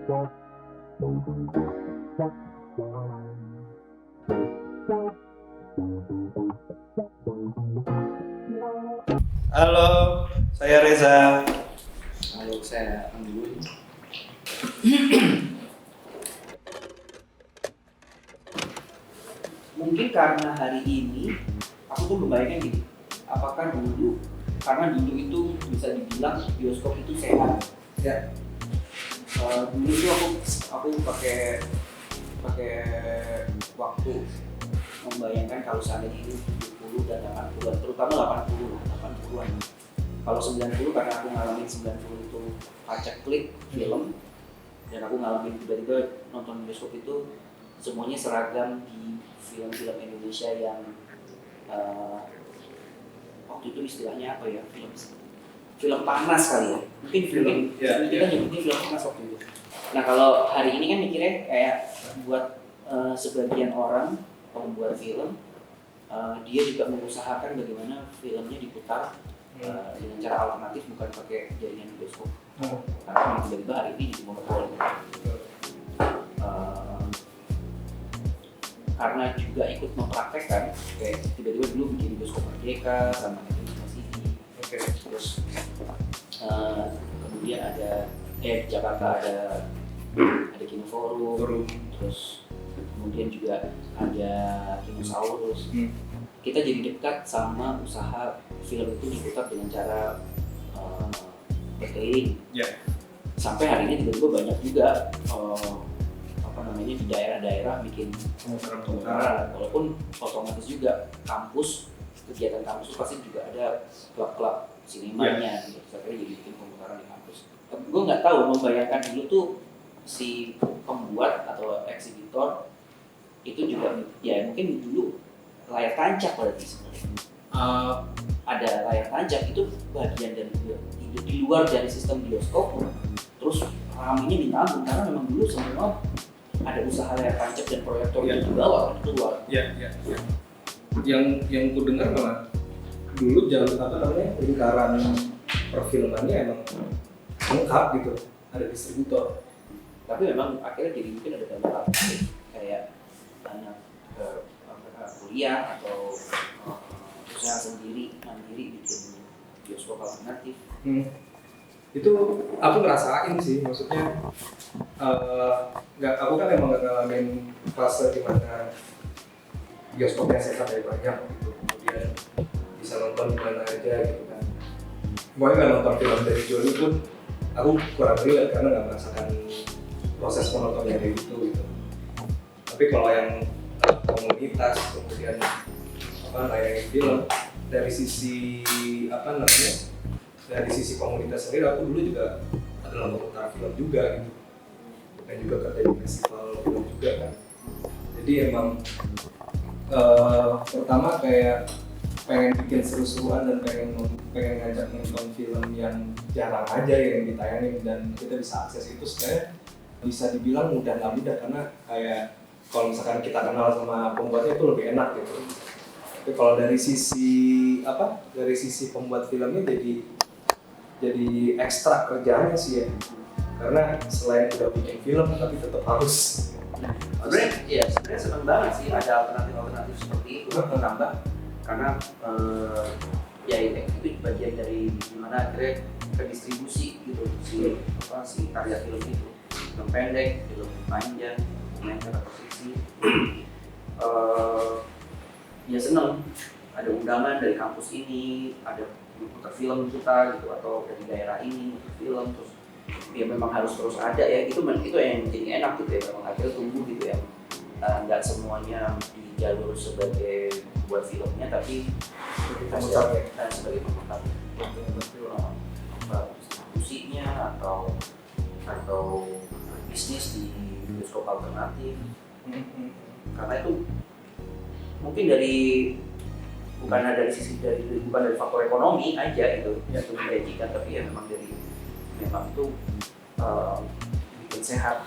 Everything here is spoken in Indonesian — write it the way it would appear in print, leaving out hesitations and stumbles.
Halo, saya Reza. Halo, saya Anggun. Mungkin karena hari ini aku tuh membayangkan gini, apakah dulu, karena dulu itu bisa dibilang bioskop itu sehat. Ya. Dulu tuh aku pakai waktu membayangkan kalau seandainya ini 70 dan 80-an, terutama 80-an. Kalau 90 karena aku ngalamin 90 itu paceklik film, dan aku ngalamin tiba-tiba nonton bioskop itu semuanya seragam di film-film Indonesia yang waktu itu istilahnya apa ya, film panas kali ya, mungkin kita nyebutnya film panas waktu itu. Nah kalau hari ini kan mikirnya kayak buat sebagian orang pembuat film, dia juga mengusahakan bagaimana filmnya diputar dengan cara alternatif, bukan pakai jaringan bioskop. Karena tiba-tiba hari ini jadi monopoli. Karena juga ikut mempraktekkan, kayak tiba-tiba dulu bikin bioskop Merdeka sama Indonesia City. Terus kemudian ada Jakarta ada Kino Forum, terus kemudian juga ada Kinosaurus. Kita jadi dekat sama usaha film itu diputar dengan cara berkeliling. Sampai hari ini tiba-tiba banyak juga di daerah-daerah bikin pemutaran, walaupun otomatis juga kegiatan kampus pasti juga ada klub-klub sinemanya gitu. Saya jadi bikin pemutaran di kampus. Gue nggak tahu, membayangkan dulu tuh si pembuat atau eksibitor itu juga ya mungkin dulu layar tancap berarti sebenarnya. Ada layar tancap itu bagian dari di luar dari sistem bioskop, terus ramenya ditanggung karena memang dulu semua ada usaha layar tancap dan proyektor itu di bawah keluar. Yang ku dengar malah dulu lingkaran perfilmannya emang lengkap gitu, ada distributor. Tapi memang akhirnya jadi mungkin ada banyak alternatif kayak anak kuliah atau usaha sendiri mandiri bikin bioskop alternatif. Itu aku ngerasain sih, maksudnya aku kan emang nggak ngalamin fase dimana bioskopnya sehat dari banyak gitu, kemudian bisa nonton di mana aja gitu kan. Pokoknya nggak nonton film dari Joni pun aku kurang relate karena nggak merasakan proses menontonnya kayak gitu. Tapi kalau yang komunitas kemudian nayangin film dari sisi dari sisi komunitas sendiri, aku dulu juga adalah pemutar film juga gitu, dan juga kerja di festival film juga kan. Jadi emang pertama kayak pengen bikin seru-seruan dan pengen ngajak nonton film yang jarang aja yang ditayangin dan kita bisa akses itu. Sebenarnya bisa dibilang mudah nggak mudah, karena kayak kalau misalkan kita kenal sama pembuatnya itu lebih enak gitu. Tapi kalau dari sisi pembuat filmnya jadi ekstra kerjaannya sih ya, karena selain udah bikin film tapi tetap harus Sebenarnya senang banget sih ada alternatif seperti itu ditambah, karena itu bagian dari gimana akhirnya terdistribusi gitu si karya film itu, film pendek, film panjang, dokumenter atau fiksi. Ya seneng ada undangan dari kampus ini, ada putar film kita gitu, atau dari daerah ini putar film, terus ya memang harus terus ada ya, itu yang jadi enak gitu ya, memang akhirnya tumbuh gitu ya. Nggak semuanya di jalur sebagai buat filmnya, tapi sebagai pemutar distribusinya atau bisnis di bioskop alternatif. Karena itu mungkin bukan dari faktor ekonomi aja itu menjanjikan, tapi ya memang itu bikin sehat